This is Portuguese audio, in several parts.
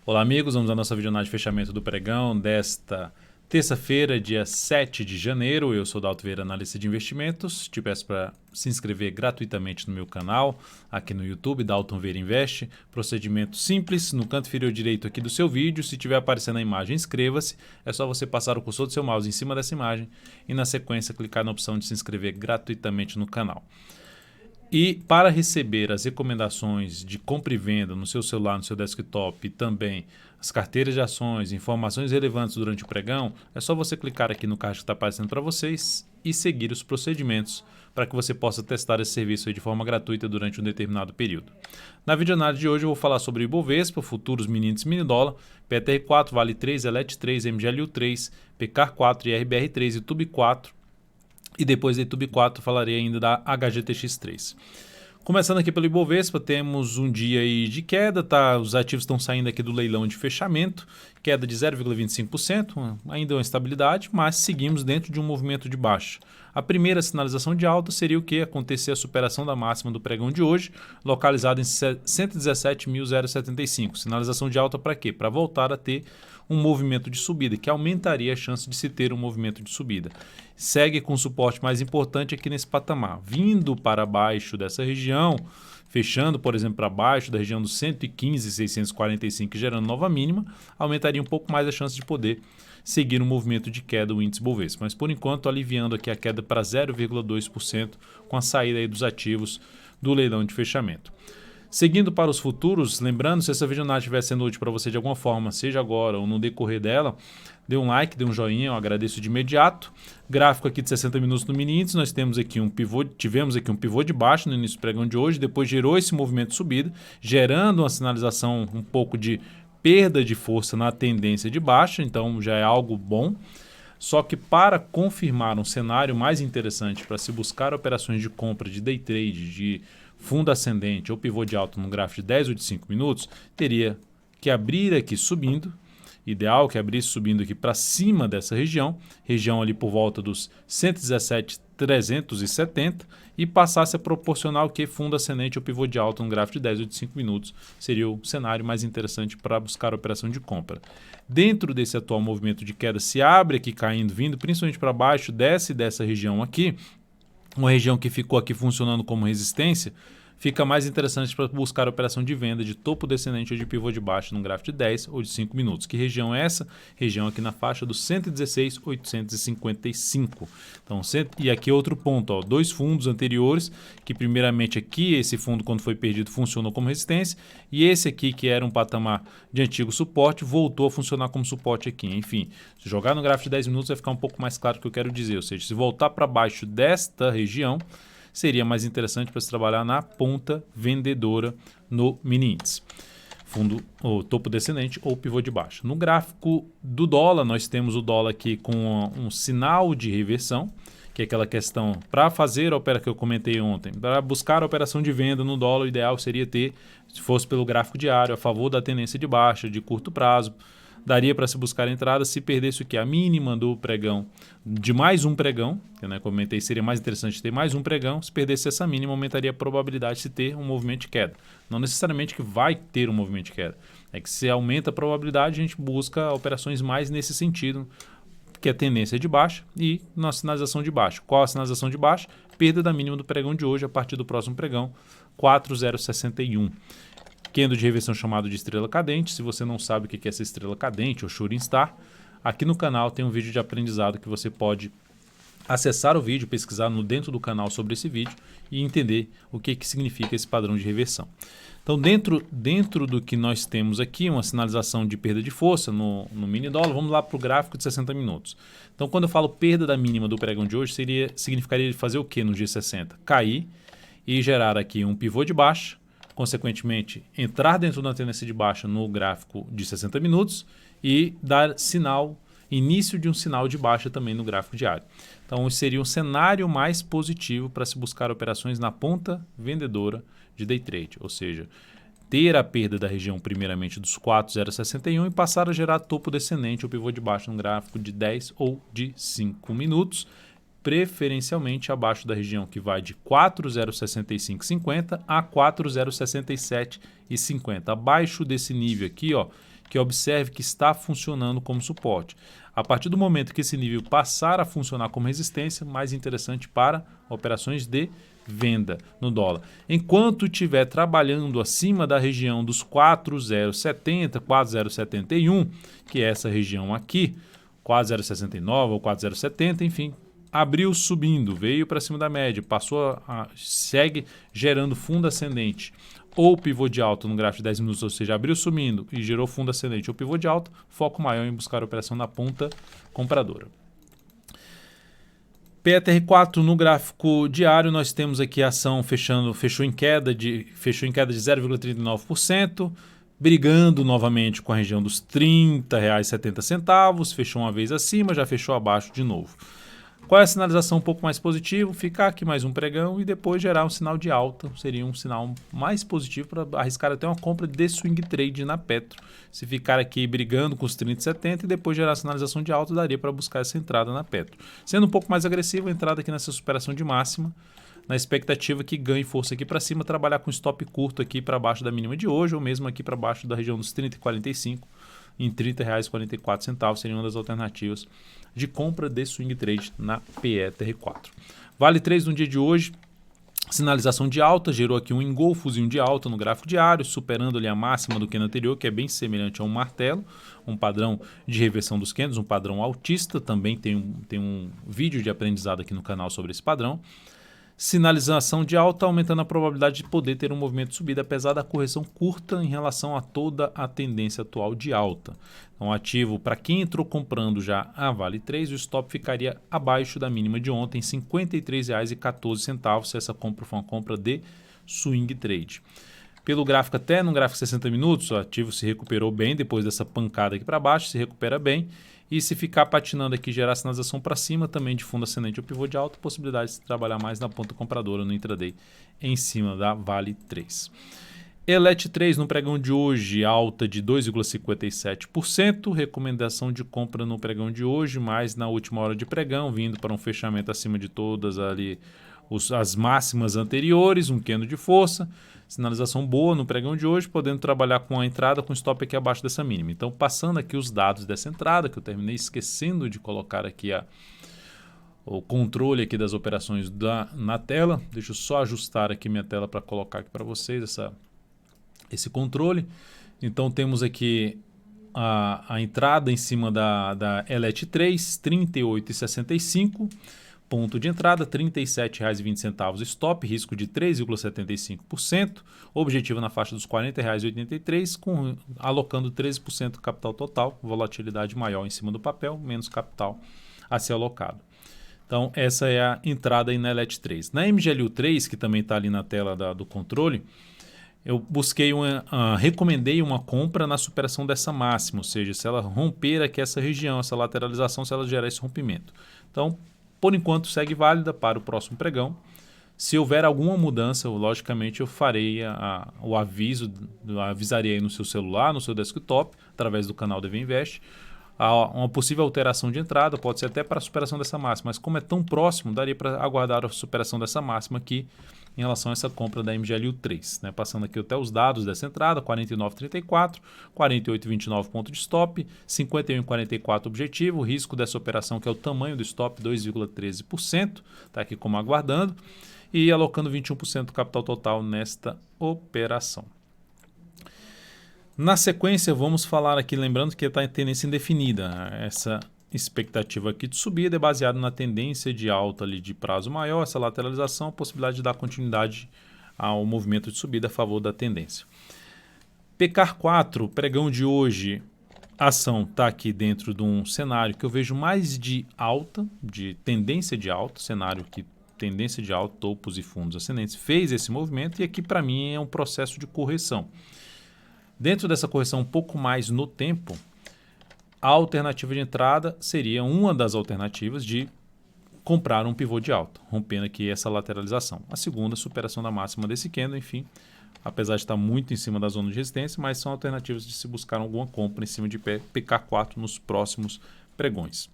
Olá, amigos, vamos à nossa videoanálise de fechamento do pregão desta terça-feira, dia 7 de janeiro. Eu sou Dalton Vieira, analista de investimentos. Te peço para se inscrever gratuitamente no meu canal, aqui no YouTube, Dalton Vieira Investe. Procedimento simples, no canto inferior direito aqui do seu vídeo, se estiver aparecendo a imagem, inscreva-se. É só você passar o cursor do seu mouse em cima dessa imagem e, na sequência, clicar na opção de se inscrever gratuitamente no canal. E para receber as recomendações de compra e venda no seu celular, no seu desktop e também as carteiras de ações, informações relevantes durante o pregão, é só você clicar aqui no card que está aparecendo para vocês e seguir os procedimentos para que você possa testar esse serviço aí de forma gratuita durante um determinado período. Na videoanálise de hoje eu vou falar sobre o Ibovespa, futuros mini índice mini dólar, PTR4, Vale 3, Elet 3, MGLU 3, PCAR 4, IRBR 3 e TUB 4. E depois da YouTube 4 falarei ainda da HGTX3. Começando aqui pelo Ibovespa, temos um dia aí de queda, tá? Os ativos estão saindo aqui do leilão de fechamento, queda de 0,25%, ainda uma estabilidade, mas seguimos dentro de um movimento de baixa. A primeira sinalização de alta seria o que? Acontecer a superação da máxima do pregão de hoje, localizada em 117.075. Sinalização de alta para quê? Para voltar a ter um movimento de subida, que aumentaria a chance de se ter um movimento de subida. Segue com o suporte mais importante aqui nesse patamar, vindo para baixo dessa região, fechando, por exemplo, para baixo da região dos 115.645, gerando nova mínima, aumentaria um pouco mais a chance de poder seguir um movimento de queda do índice Bovespa. Mas, por enquanto, aliviando aqui a queda para 0,2% com a saída aí dos ativos do leilão de fechamento. Seguindo para os futuros, lembrando, se essa videoanálise estiver sendo útil para você de alguma forma, seja agora ou no decorrer dela, dê um like, dê um joinha, eu agradeço de imediato. Gráfico aqui de 60 minutos no mini índice, nós temos aqui tivemos aqui um pivô de baixo no início do pregão de hoje, depois gerou esse movimento de subida, gerando uma sinalização um pouco de perda de força na tendência de baixa, então já é algo bom. Só que para confirmar um cenário mais interessante para se buscar operações de compra de day trade, de fundo ascendente ou pivô de alta no gráfico de 10 ou de 5 minutos, teria que abrir aqui subindo, ideal que abrisse subindo aqui para cima dessa região ali por volta dos 117.370 e passasse a proporcionar o que? Fundo ascendente ou pivô de alta no gráfico de 10 ou de 5 minutos, seria o cenário mais interessante para buscar a operação de compra. Dentro desse atual movimento de queda, se abre aqui caindo, vindo principalmente para baixo, desce dessa região aqui, uma região que ficou aqui funcionando como resistência, fica mais interessante para buscar a operação de venda de topo descendente ou de pivô de baixo no gráfico de 10 ou de 5 minutos. Que região é essa? Região aqui na faixa dos 116.855. Então, e aqui outro ponto, ó, dois fundos anteriores, que primeiramente aqui, esse fundo quando foi perdido funcionou como resistência, e esse aqui que era um patamar de antigo suporte, voltou a funcionar como suporte aqui. Enfim, se jogar no gráfico de 10 minutos vai ficar um pouco mais claro o que eu quero dizer, ou seja, se voltar para baixo desta região, seria mais interessante para se trabalhar na ponta vendedora no mini índice. Fundo ou topo descendente ou pivô de baixo. No gráfico do dólar, nós temos o dólar aqui com um sinal de reversão, que é aquela questão para fazer a operação que eu comentei ontem, para buscar a operação de venda no dólar, o ideal seria ter, se fosse pelo gráfico diário, a favor da tendência de baixa, de curto prazo, daria para se buscar a entrada se perdesse o que? A mínima do pregão, de mais um pregão, que eu comentei, seria mais interessante ter mais um pregão, se perdesse essa mínima, aumentaria a probabilidade de se ter um movimento de queda. Não necessariamente que vai ter um movimento de queda, é que se aumenta a probabilidade, a gente busca operações mais nesse sentido, que é a tendência de baixa e na sinalização de baixa. Qual a sinalização de baixa? Perda da mínima do pregão de hoje a partir do próximo pregão, 4,061. Candle de reversão chamado de estrela cadente. Se você não sabe o que é essa estrela cadente ou Shooting Star, aqui no canal tem um vídeo de aprendizado que você pode acessar o vídeo, pesquisar dentro do canal sobre esse vídeo e entender o que significa esse padrão de reversão. Então, dentro do que nós temos aqui, uma sinalização de perda de força no mini dólar, vamos lá para o gráfico de 60 minutos. Então, quando eu falo perda da mínima do pregão de hoje, significaria ele fazer o que no dia 60? Cair e gerar aqui um pivô de baixa, consequentemente, entrar dentro da tendência de baixa no gráfico de 60 minutos e dar início de um sinal de baixa também no gráfico diário. Então, seria um cenário mais positivo para se buscar operações na ponta vendedora de day trade, ou seja, ter a perda da região primeiramente dos 4,061 e passar a gerar topo descendente ou pivô de baixo no gráfico de 10 ou de 5 minutos, preferencialmente abaixo da região que vai de 4,065,50 a 4,067,50. Abaixo desse nível aqui, ó, que observe que está funcionando como suporte. A partir do momento que esse nível passar a funcionar como resistência, mais interessante para operações de venda no dólar. Enquanto estiver trabalhando acima da região dos 4,070, 4,071, que é essa região aqui, 4,069 ou 4,070, enfim, abriu subindo, veio para cima da média, segue gerando fundo ascendente ou pivô de alta no gráfico de 10 minutos, ou seja, abriu subindo e gerou fundo ascendente ou pivô de alta, foco maior em buscar a operação na ponta compradora. PETR4 no gráfico diário, nós temos aqui a ação fechou em queda de 0,39%, brigando novamente com a região dos R$ 30,70, fechou uma vez acima, já fechou abaixo de novo. Qual é a sinalização um pouco mais positiva? Ficar aqui mais um pregão e depois gerar um sinal de alta. Seria um sinal mais positivo para arriscar até uma compra de swing trade na Petro. Se ficar aqui brigando com os 30,70 e depois gerar a sinalização de alta, daria para buscar essa entrada na Petro. Sendo um pouco mais agressivo, a entrada aqui nessa superação de máxima, na expectativa que ganhe força aqui para cima, trabalhar com stop curto aqui para baixo da mínima de hoje ou mesmo aqui para baixo da região dos 30,45 em R$ 30,44 seria uma das alternativas de compra de swing trade na PETR4. Vale 3 no dia de hoje, sinalização de alta, gerou aqui um engolfozinho de alta no gráfico diário, superando ali a máxima do candle anterior, que é bem semelhante a um martelo, um padrão de reversão dos candles, um padrão altista, também tem um vídeo de aprendizado aqui no canal sobre esse padrão. Sinalização de alta, aumentando a probabilidade de poder ter um movimento de subida, apesar da correção curta em relação a toda a tendência atual de alta. Então, ativo para quem entrou comprando já a Vale 3, o stop ficaria abaixo da mínima de ontem, R$ 53,14, se essa compra for uma compra de swing trade. Pelo gráfico, até no gráfico 60 minutos, o ativo se recuperou bem depois dessa pancada aqui para baixo, se recupera bem. E se ficar patinando aqui, gerar sinalização para cima também de fundo ascendente ou pivô de alta, possibilidade de trabalhar mais na ponta compradora no intraday em cima da Vale 3. ELET 3 no pregão de hoje, alta de 2,57%, recomendação de compra no pregão de hoje, mais na última hora de pregão, vindo para um fechamento acima de todas ali as máximas anteriores, um candle de força, sinalização boa no pregão de hoje, podendo trabalhar com a entrada com stop aqui abaixo dessa mínima. Então, passando aqui os dados dessa entrada, que eu terminei esquecendo de colocar aqui o controle aqui das operações na tela. Deixa eu só ajustar aqui minha tela para colocar aqui para vocês esse controle. Então, temos aqui a entrada em cima da ELET 3, 38,65. Ponto de entrada, R$ 37,20, stop, risco de 3,75%, objetivo na faixa dos R$ 40,83, alocando 13% do capital total, volatilidade maior em cima do papel, menos capital a ser alocado. Então, essa é a entrada aí na ELET 3. Na MGLU 3, que também está ali na tela do controle, eu recomendei uma compra na superação dessa máxima, ou seja, se ela romper aqui essa região, essa lateralização, se ela gerar esse rompimento. Então, por enquanto, segue válida para o próximo pregão. Se houver alguma mudança, logicamente, eu farei o aviso, avisaria aí no seu celular, no seu desktop, através do canal DV Invest. Uma possível alteração de entrada, pode ser até para a superação dessa máxima, mas como é tão próximo, daria para aguardar a superação dessa máxima aqui em relação a essa compra da MGLU 3. Né? Passando aqui até os dados dessa entrada, 49,34, 48,29 ponto de stop, 51,44 objetivo, o risco dessa operação que é o tamanho do stop, 2,13%, está aqui como aguardando, e alocando 21% do capital total nesta operação. Na sequência, vamos falar aqui, lembrando que está em tendência indefinida. Essa expectativa aqui de subida é baseada na tendência de alta ali de prazo maior, essa lateralização, a possibilidade de dar continuidade ao movimento de subida a favor da tendência. PECAR 4, pregão de hoje, a ação está aqui dentro de um cenário que eu vejo mais de alta, de tendência de alta, cenário que tendência de alta, topos e fundos ascendentes, fez esse movimento e aqui para mim é um processo de correção. Dentro dessa correção um pouco mais no tempo, a alternativa de entrada seria uma das alternativas de comprar um pivô de alta, rompendo aqui essa lateralização. A segunda, superação da máxima desse candle, enfim, apesar de estar muito em cima da zona de resistência, mas são alternativas de se buscar alguma compra em cima de PK4 nos próximos pregões.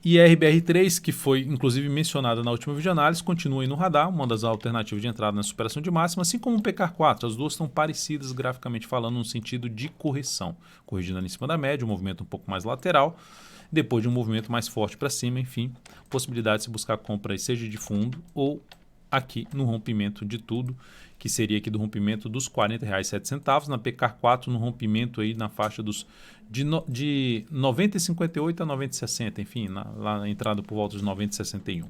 E a RBR3, que foi inclusive mencionada na última videoanálise, continua aí no radar, uma das alternativas de entrada na superação de máxima, assim como o PK4. As duas estão parecidas graficamente falando no sentido de correção. Corrigindo ali em cima da média, um movimento um pouco mais lateral, depois de um movimento mais forte para cima, enfim, possibilidade de se buscar compra seja de fundo ou aqui no rompimento de tudo, que seria aqui do rompimento dos R$ 40,07, na PK4 no rompimento aí na faixa dos de 90,58 a 90,60, enfim, lá na entrada por volta dos 90,61.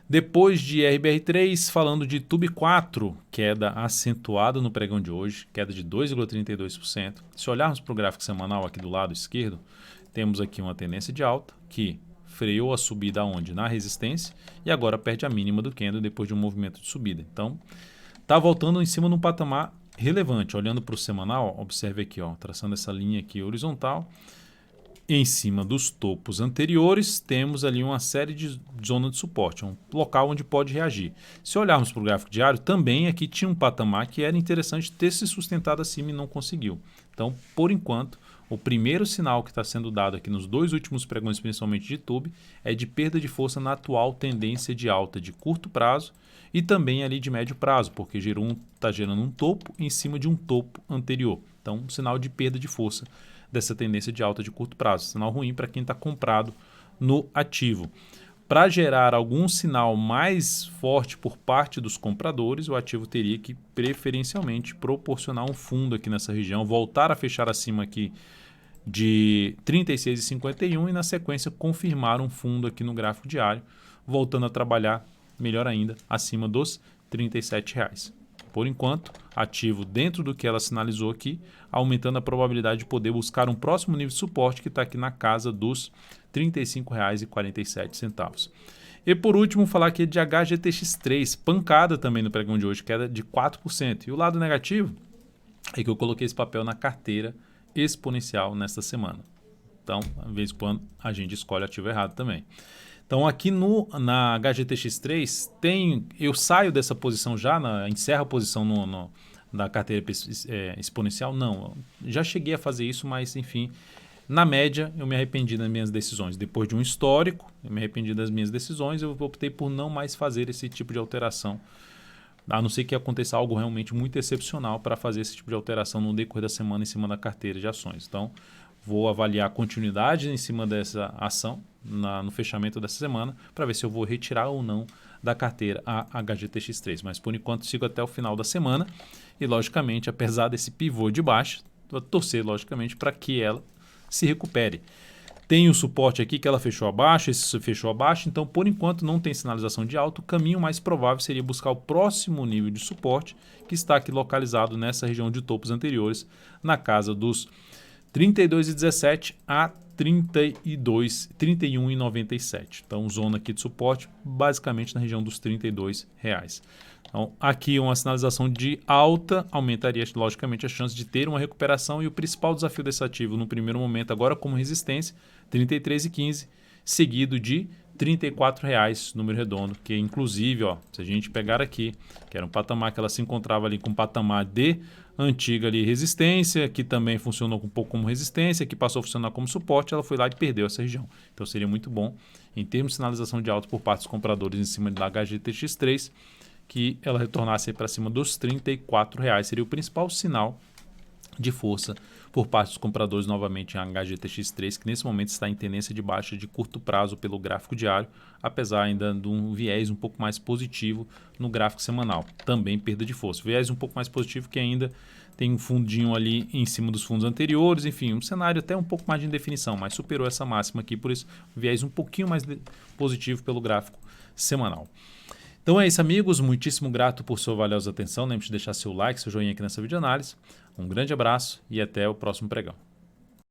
Depois de RBR3, falando de TUB4, queda acentuada no pregão de hoje, queda de 2,32%. Se olharmos para o gráfico semanal aqui do lado esquerdo, temos aqui uma tendência de alta que freou a subida onde? Na resistência e agora perde a mínima do candle depois de um movimento de subida. Então, está voltando em cima de um patamar relevante. Olhando para o semanal, observe aqui, ó, traçando essa linha aqui horizontal, em cima dos topos anteriores, temos ali uma série de zona de suporte, um local onde pode reagir. Se olharmos para o gráfico diário, também aqui tinha um patamar que era interessante ter se sustentado acima e não conseguiu. Então, por enquanto, o primeiro sinal que está sendo dado aqui nos dois últimos pregões, principalmente de TUB, é de perda de força na atual tendência de alta de curto prazo e também ali de médio prazo, porque está gerando um topo em cima de um topo anterior. Então, um sinal de perda de força dessa tendência de alta de curto prazo. Sinal ruim para quem está comprado no ativo. Para gerar algum sinal mais forte por parte dos compradores, o ativo teria que preferencialmente proporcionar um fundo aqui nessa região, voltar a fechar acima aqui de 36,51 e na sequência confirmar um fundo aqui no gráfico diário, voltando a trabalhar, melhor ainda, acima dos R$ 37,00. Por enquanto, ativo dentro do que ela sinalizou aqui, aumentando a probabilidade de poder buscar um próximo nível de suporte que está aqui na casa dos R$ 35,47. E por último, falar aqui de HGTX3, pancada também no pregão de hoje, queda de 4%. E o lado negativo é que eu coloquei esse papel na carteira exponencial nesta semana. Então, de vez em quando, a gente escolhe ativo errado também. Então, aqui na HGTX3, eu saio dessa posição já, encerro a posição da carteira exponencial? Não, já cheguei a fazer isso, mas enfim, na média eu me arrependi das minhas decisões. Depois de um histórico, eu me arrependi das minhas decisões, eu optei por não mais fazer esse tipo de alteração, a não ser que aconteça algo realmente muito excepcional para fazer esse tipo de alteração no decorrer da semana em cima da carteira de ações. Então, vou avaliar a continuidade em cima dessa ação no fechamento dessa semana para ver se eu vou retirar ou não da carteira a HGTX3. Mas por enquanto sigo até o final da semana e logicamente, apesar desse pivô de baixo, vou torcer logicamente para que ela se recupere. Tem o suporte aqui que ela fechou abaixo, esse fechou abaixo, então por enquanto não tem sinalização de alta. O caminho mais provável seria buscar o próximo nível de suporte que está aqui localizado nessa região de topos anteriores, na casa dos 32,17 a 31,97. Então, zona aqui de suporte, basicamente na região dos R$ 32,00. Então, aqui uma sinalização de alta aumentaria, logicamente, a chance de ter uma recuperação e o principal desafio desse ativo no primeiro momento, agora como resistência, R$ 33,15, seguido de R$ 34,00, número redondo, que inclusive, ó, se a gente pegar aqui, que era um patamar que ela se encontrava ali com um patamar de antiga ali resistência, que também funcionou um pouco como resistência, que passou a funcionar como suporte, ela foi lá e perdeu essa região. Então seria muito bom, em termos de sinalização de alta por parte dos compradores em cima da HGTX3, que ela retornasse para cima dos R$ 34,00. Seria o principal sinal de força por parte dos compradores novamente em HGTX3, que nesse momento está em tendência de baixa de curto prazo pelo gráfico diário, apesar ainda de um viés um pouco mais positivo no gráfico semanal. Também perda de força. Viés um pouco mais positivo que ainda tem um fundinho ali em cima dos fundos anteriores, enfim, um cenário até um pouco mais de indefinição, mas superou essa máxima aqui, por isso viés um pouquinho mais positivo pelo gráfico semanal. Então é isso, amigos. Muitíssimo grato por sua valiosa atenção. Lembre-se de deixar seu like, seu joinha aqui nessa videoanálise. Um grande abraço e até o próximo pregão.